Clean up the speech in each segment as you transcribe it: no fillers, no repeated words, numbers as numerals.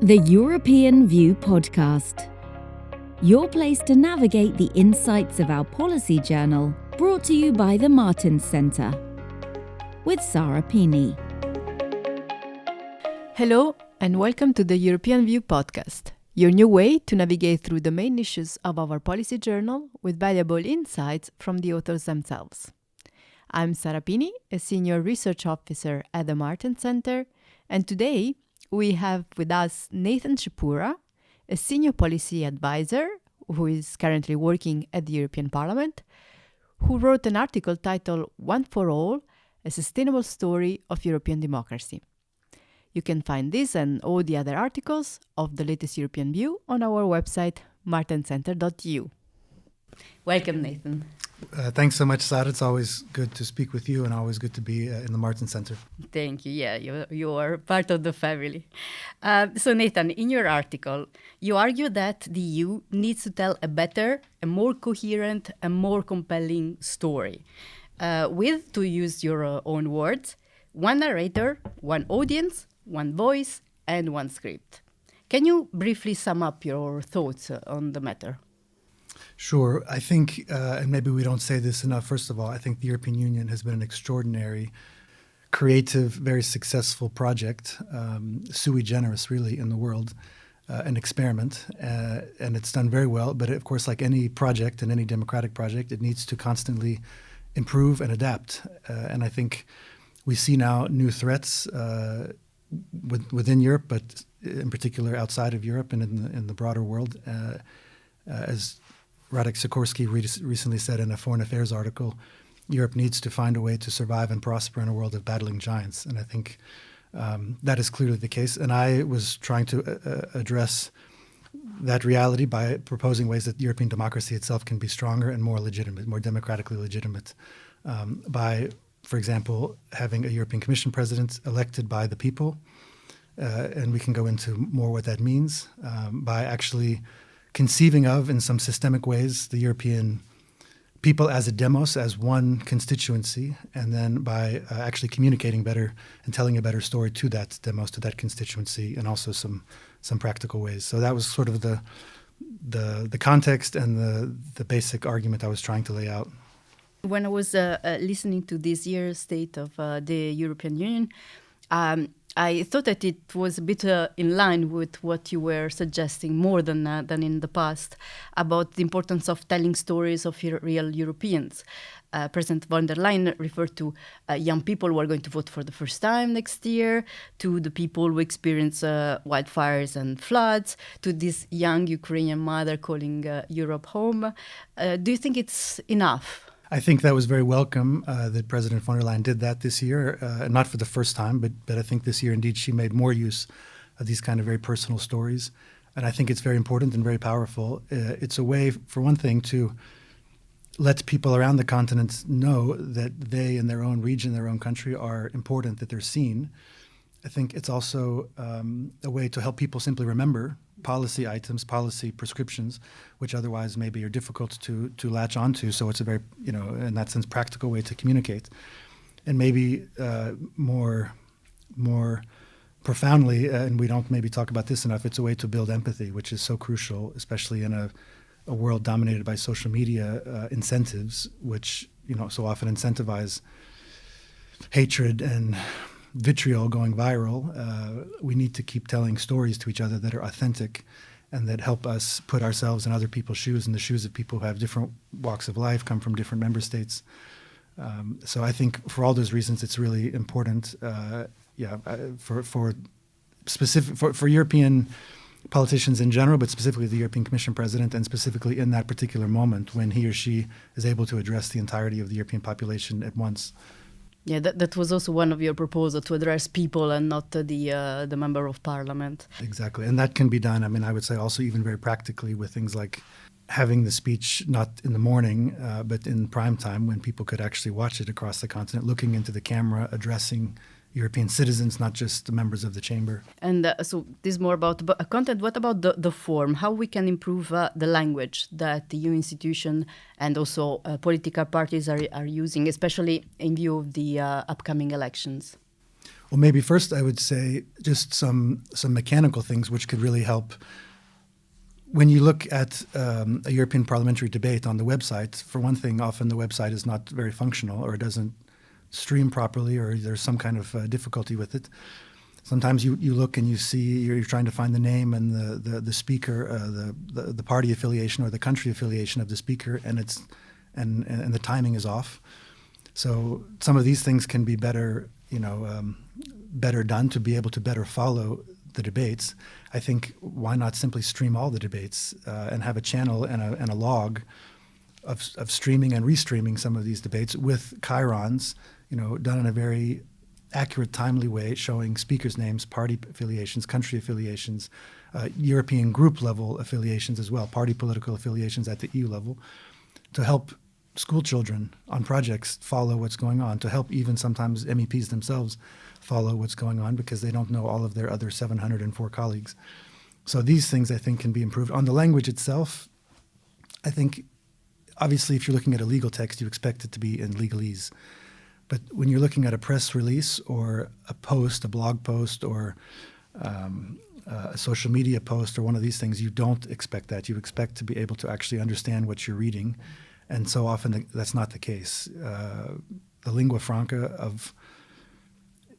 The European View Podcast. Your place to navigate the insights of our policy journal, brought to you by the Martens Centre. With Sara Pini. Hello and welcome to the European View Podcast, your new way to navigate through the main issues of our policy journal with valuable insights from the authors themselves. I'm Sara Pini, a senior research officer at the Martens Centre, and today we have with us Nathan Shepura, a senior policy advisor who is currently working at the European Parliament, who wrote an article titled One for All, a Sustainable Story of European Democracy. You can find this and all the other articles of the latest European View on our website, martencentre.eu. Welcome, Nathan. Thanks so much, Sara. It's always good to speak with you and always good to be in the Martens Centre. Thank you. Yeah, you are part of the family. So, Nathan, in your article, you argue that the EU needs to tell a better, a more coherent, and more compelling story with, to use your own words, one narrator, one audience, one voice, and one script. Can you briefly sum up your thoughts on the matter? Sure. I think, and maybe we don't say this enough, first of all, I think the European Union has been an extraordinary, creative, very successful project, sui generis really in the world, an experiment, and it's done very well. But of course, like any project and any democratic project, it needs to constantly improve and adapt. And I think we see now new threats within Europe, but in particular outside of Europe and in the broader world, as Radek Sikorski recently said in a Foreign Affairs article, Europe needs to find a way to survive and prosper in a world of battling giants. And I think that is clearly the case. And I was trying to address that reality by proposing ways that European democracy itself can be stronger and more legitimate, more democratically legitimate, by, for example, having a European Commission president elected by the people. And we can go into more what that means, by actually conceiving of, in some systemic ways, the European people as a demos, as one constituency, and then by actually communicating better and telling a better story to that demos, to that constituency, and also some practical ways. So that was sort of the context and the basic argument I was trying to lay out. When I was listening to this year's State of the European Union, I thought that it was a bit in line with what you were suggesting more than in the past about the importance of telling stories of real Europeans. President von der Leyen referred to young people who are going to vote for the first time next year, to the people who experience wildfires and floods, to this young Ukrainian mother calling Europe home. Do you think it's enough? I think that was very welcome that President von der Leyen did that this year, not for the first time, but I think this year, indeed, she made more use of these kind of very personal stories. And I think it's very important and very powerful. It's a way, for one thing, to let people around the continent know that they in their own region, their own country are important, that they're seen. I think it's also a way to help people simply remember policy items, policy prescriptions, which otherwise maybe are difficult to latch onto. So it's a very, in that sense, practical way to communicate. And maybe more profoundly, and we don't maybe talk about this enough, it's a way to build empathy, which is so crucial, especially in a world dominated by social media incentives, which, so often incentivize hatred and vitriol going viral. We need to keep telling stories to each other that are authentic and that help us put ourselves in other people's shoes, in the shoes of people who have different walks of life, come from different member states. So I think for all those reasons, it's really important, for European politicians in general, but specifically the European Commission president, and specifically in that particular moment when he or she is able to address the entirety of the European population at once. Yeah, that was also one of your proposals, to address people and not the member of parliament. Exactly, and that can be done, I would say also even very practically with things like having the speech not in the morning, but in prime time when people could actually watch it across the continent, looking into the camera, addressing European citizens, not just the members of the chamber. And so this is more about content. What about the form? How we can improve the language that the EU institution and also political parties are using, especially in view of the upcoming elections? Well, maybe first I would say just some mechanical things which could really help. When you look at a European parliamentary debate on the website, for one thing, often the website is not very functional, or it doesn't stream properly, or there's some kind of difficulty with it. Sometimes you look and you see you're trying to find the name and the speaker, the party affiliation or the country affiliation of the speaker, and the timing is off. So some of these things can be better, better done to be able to better follow the debates. I think why not simply stream all the debates and have a channel and a log of streaming and restreaming some of these debates with chyrons, done in a very accurate, timely way, showing speakers' names, party affiliations, country affiliations, European group level affiliations as well, party political affiliations at the EU level, to help school children on projects follow what's going on, to help even sometimes MEPs themselves follow what's going on because they don't know all of their other 704 colleagues. So these things, I think, can be improved. On the language itself, I think, obviously, if you're looking at a legal text, you expect it to be in legalese. But when you're looking at a press release or a post, a blog post, or a social media post, or one of these things, you don't expect that. You expect to be able to actually understand what you're reading. And so often that's not the case. The lingua franca of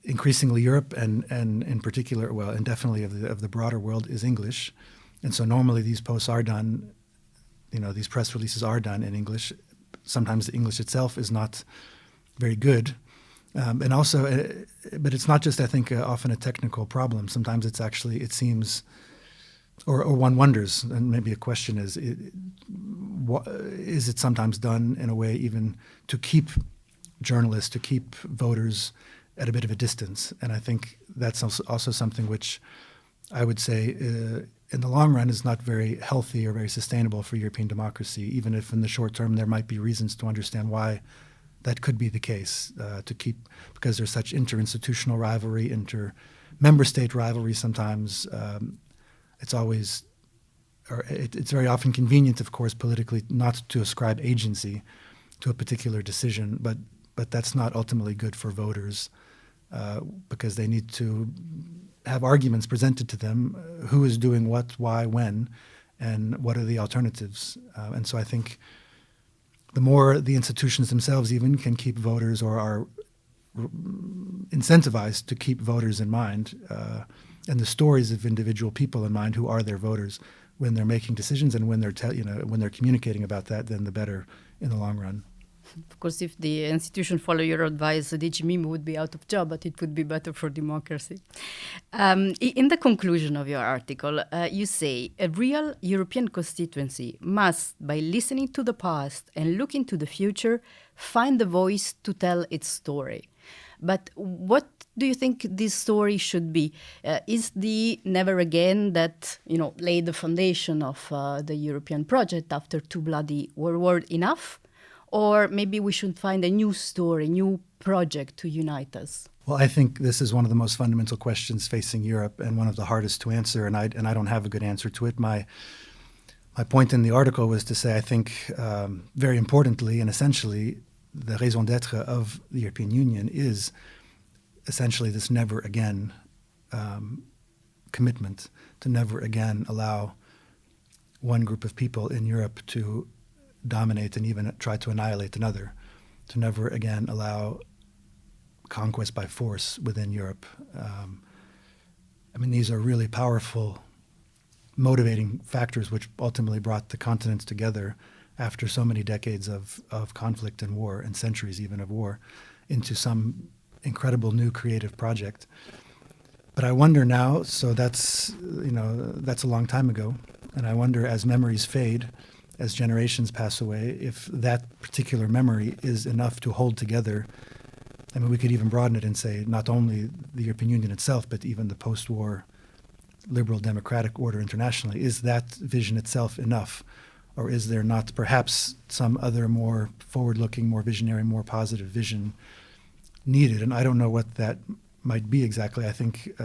increasingly Europe and in particular, well, and definitely of the broader world is English. And so normally these posts are done, these press releases are done in English. Sometimes the English itself is not very good. And also, but it's not just, I think, often a technical problem. Sometimes it's actually, it seems, or one wonders, and maybe a question is it sometimes done in a way even to keep journalists, to keep voters at a bit of a distance? And I think that's also something which I would say in the long run is not very healthy or very sustainable for European democracy, even if in the short term there might be reasons to understand why that could be the case, because there's such interinstitutional rivalry, inter-member state rivalry sometimes. It's very often convenient, of course, politically, not to ascribe agency to a particular decision, but that's not ultimately good for voters because they need to have arguments presented to them, who is doing what, why, when, and what are the alternatives. And so I think the more the institutions themselves even can keep voters or are incentivized to keep voters in mind and the stories of individual people in mind who are their voters when they're making decisions and when they're communicating about that, then the better in the long run. Of course, if the institution follow your advice, the DG MIM would be out of job, but it would be better for democracy. In the conclusion of your article, you say a real European constituency must, by listening to the past and looking to the future, find the voice to tell its story. But what do you think this story should be? Is the never again that laid the foundation of the European project after two bloody world wars enough? Or maybe we should find a new story, new project to unite us? Well, I think this is one of the most fundamental questions facing Europe and one of the hardest to answer, and I don't have a good answer to it. My point in the article was to say I think very importantly and essentially the raison d'etre of the European Union is essentially this never again commitment to never again allow one group of people in Europe to dominate and even try to annihilate another, to never again allow conquest by force within Europe. These are really powerful, motivating factors which ultimately brought the continents together after so many decades of conflict and war, and centuries even of war, into some incredible new creative project. But I wonder now, so that's a long time ago, and I wonder as memories fade, as generations pass away, if that particular memory is enough to hold together. We could even broaden it and say not only the European Union itself, but even the post-war liberal democratic order internationally. Is that vision itself enough? Or is there not perhaps some other more forward-looking, more visionary, more positive vision needed? And I don't know what that might be exactly. I think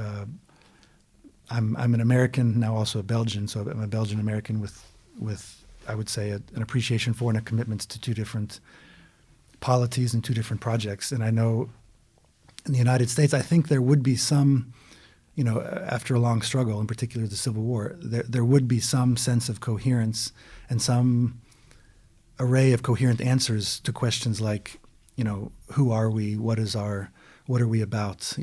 I'm an American, now also a Belgian, so I'm a Belgian-American with I would say, an appreciation for and a commitment to two different polities and two different projects. And I know in the United States, I think there would be some, after a long struggle, in particular the Civil War, there would be some sense of coherence and some array of coherent answers to questions like, who are we? What are we about?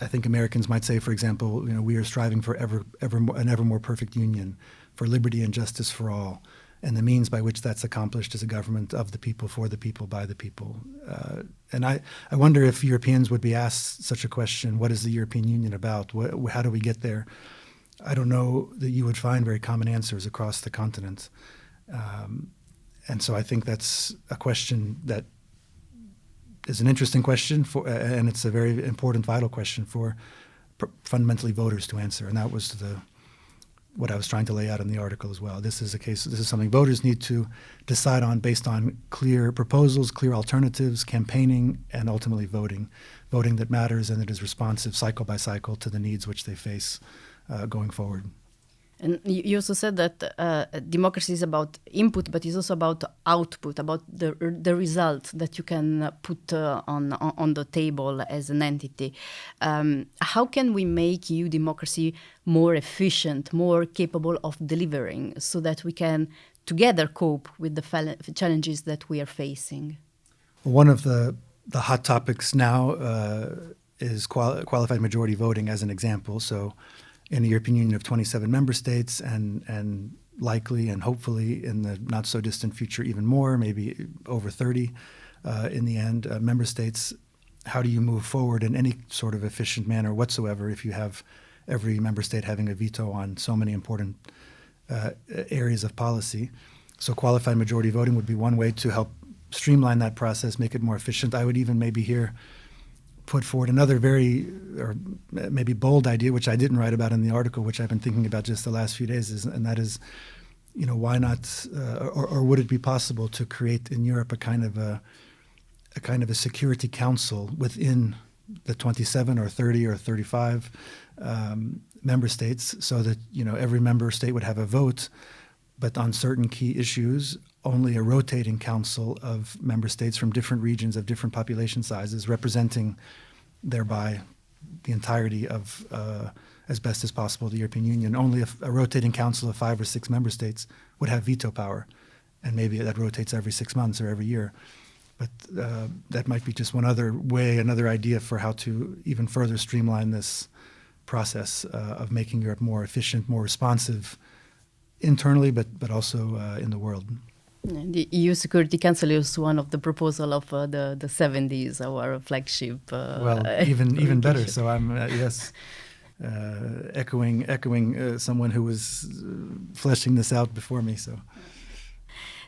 I think Americans might say, for example, we are striving for an ever more perfect union, for liberty and justice for all. And the means by which that's accomplished is a government of the people, for the people, by the people. And I wonder if Europeans would be asked such a question, what is the European Union about? How do we get there? I don't know that you would find very common answers across the continent. And so I think that's a question that is an interesting question, and it's a very important, vital question for fundamentally voters to answer. And that was what I was trying to lay out in the article as well. This is something voters need to decide on based on clear proposals, clear alternatives, campaigning, and ultimately voting that matters and that is responsive cycle by cycle to the needs which they face going forward. And you also said that democracy is about input, but it's also about output, about the result that you can put on the table as an entity. How can we make EU democracy more efficient, more capable of delivering, so that we can together cope with the challenges that we are facing? One of the hot topics now is qualified majority voting as an example. So in the European Union of 27 member states and likely and hopefully in the not so distant future even more, maybe over 30 in the end, member states, how do you move forward in any sort of efficient manner whatsoever if you have every member state having a veto on so many important areas of policy? So qualified majority voting would be one way to help streamline that process, make it more efficient. I would even maybe here put forward another or maybe bold idea, which I didn't write about in the article, which I've been thinking about just the last few days, and that is, why not, or would it be possible to create in Europe a kind of a security council within the 27 or 30 or 35 member states, so that every member state would have a vote, but on certain key issues, only a rotating council of member states from different regions of different population sizes, representing thereby the entirety of, as best as possible, the European Union. Only a rotating council of 5 or 6 member states would have veto power, and maybe that rotates every 6 months or every year. But that might be just one other way, another idea for how to even further streamline this process of making Europe more efficient, more responsive internally, but also in the world. The EU Security Council is one of the proposals of the 70s, our flagship. Even better. So I'm echoing someone who was fleshing this out before me.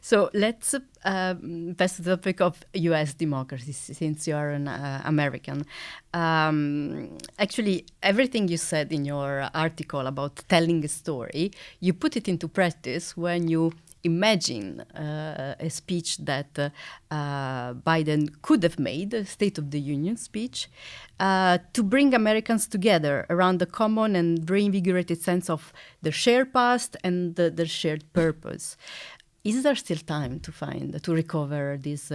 So let's pass to the topic of U.S. democracy, since you are an American. Actually, everything you said in your article about telling a story, you put it into practice when you imagine a speech that Biden could have made, a State of the Union speech, to bring Americans together around the common and reinvigorated sense of the shared past and the shared purpose. Is there still time to recover this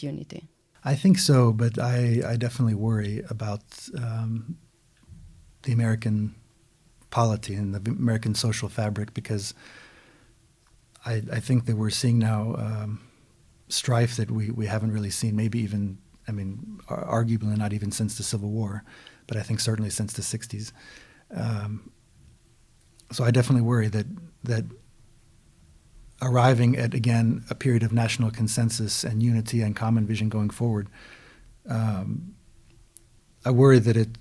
unity? I think so, but I definitely worry about the American polity and the American social fabric, because I think that we're seeing now strife that we haven't really seen, maybe even, arguably not even since the Civil War, but I think certainly since the 60s. So I definitely worry that arriving at, again, a period of national consensus and unity and common vision going forward, I worry that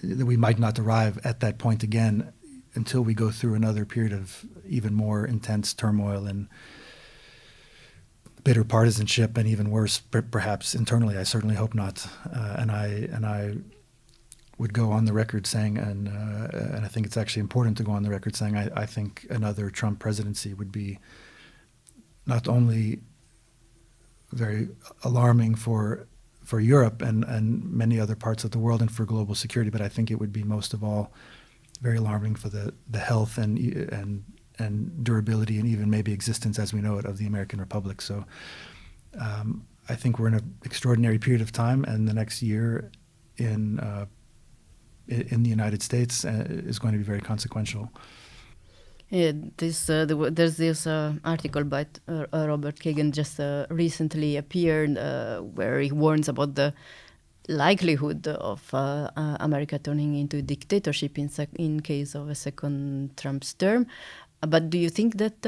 we might not arrive at that point again until we go through another period of even more intense turmoil and bitter partisanship, and even worse, perhaps internally. I certainly hope not. And I would go on the record saying, and I think it's actually important to go on the record saying, I think another Trump presidency would be not only very alarming for Europe and many other parts of the world and for global security, but I think it would be most of all very alarming for the health and durability and even maybe existence as we know it of the American Republic. So I think we're in an extraordinary period of time, and the next year in the United States is going to be very consequential. Yeah, there's this article by Robert Kagan just recently appeared where he warns about the likelihood of America turning into a dictatorship in case of a second Trump's term. But do you think that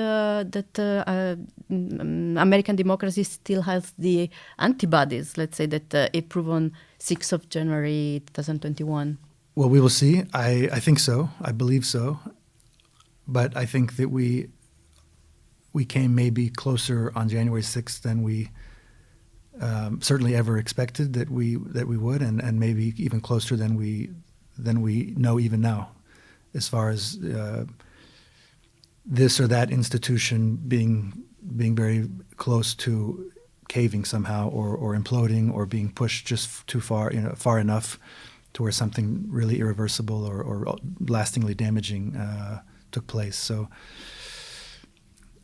American democracy still has the antibodies, let's say, that it proved on 6th of January 2021? Well, we will see. I think so. I believe so. But I think that we came maybe closer on January 6th than we certainly ever expected that we would, and maybe even closer than we know even now, as far as this or that institution being very close to caving somehow, or imploding, or being pushed just too far, far enough to where something really irreversible or lastingly damaging took place. So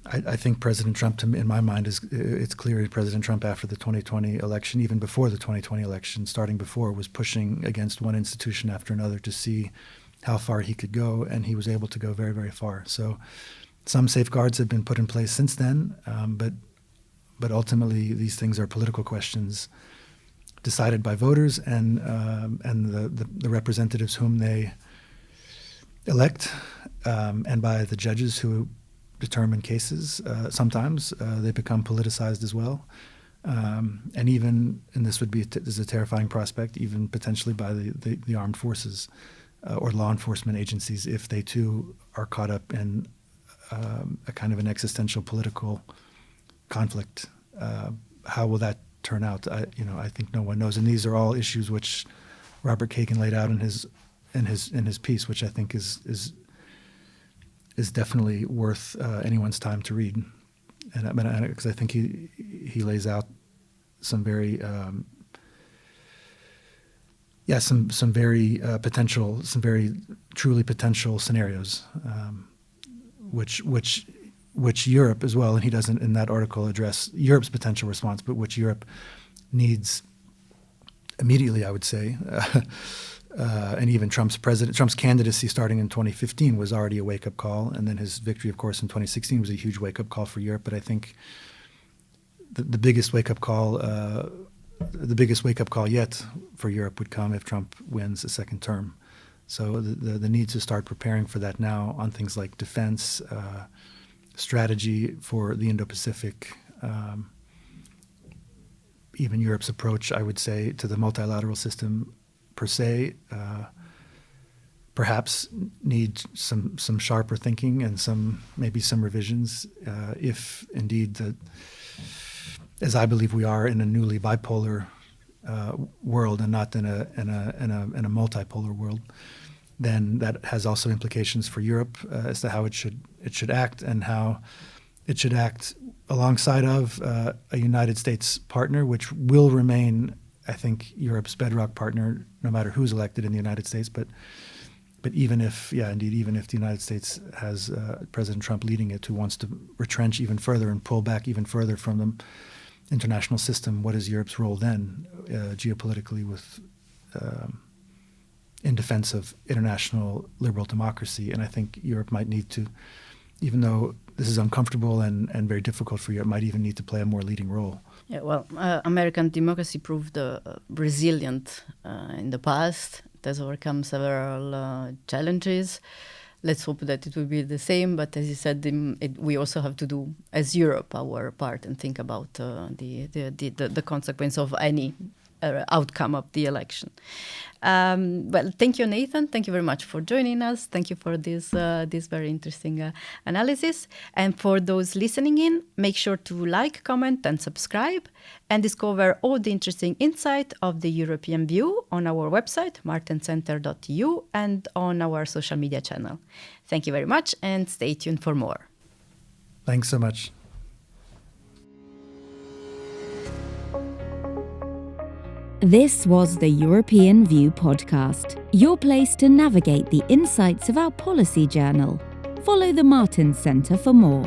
I think President Trump, in my mind, it's clear President Trump after the 2020 election, even before the 2020 election, starting before, was pushing against one institution after another to see how far he could go, and he was able to go very, very far. So some safeguards have been put in place since then, but ultimately these things are political questions decided by voters and the representatives whom they elect, and by the judges who determine cases. Sometimes they become politicized as well, and even, and this is a terrifying prospect, even potentially by the armed forces or law enforcement agencies, if they too are caught up in a kind of an existential political conflict. How will that turn out? I think no one knows, and these are all issues which Robert Kagan laid out in his piece, which I think is definitely worth anyone's time to read, and because I think he lays out some very some very truly potential scenarios, which Europe as well, and he doesn't in that article address Europe's potential response, but which Europe needs immediately, I would say. And even Trump's candidacy starting in 2015 was already a wake-up call, and then his victory, of course, in 2016 was a huge wake-up call for Europe. But I think the biggest wake-up call yet for Europe would come if Trump wins a second term. So the need to start preparing for that now on things like defense, strategy for the Indo-Pacific, even Europe's approach, I would say, to the multilateral system per se, perhaps need some sharper thinking and maybe some revisions, if indeed, as I believe we are in a newly bipolar world and not in a multipolar world, then that has also implications for Europe as to how it should act, and how it should act alongside of a United States partner, which will remain, I think, Europe's bedrock partner, no matter who's elected in the United States. But even if the United States has President Trump leading it, who wants to retrench even further and pull back even further from the international system, what is Europe's role then, geopolitically, in defense of international liberal democracy? And I think Europe might need to, even though this is uncomfortable and very difficult for Europe, might even need to play a more leading role. Yeah, well, American democracy proved resilient in the past. It has overcome several challenges. Let's hope that it will be the same. But as you said, we also have to do, as Europe, our part and think about the consequence of any outcome of the election. Well, thank you, Nathan. Thank you very much for joining us. Thank you for this very interesting analysis. And for those listening in, make sure to like, comment, and subscribe, and discover all the interesting insight of the European view on our website, martenscentre.eu, and on our social media channel. Thank you very much, and stay tuned for more. Thanks so much. This was the European View podcast, your place to navigate the insights of our policy journal. Follow the Martens Centre for more.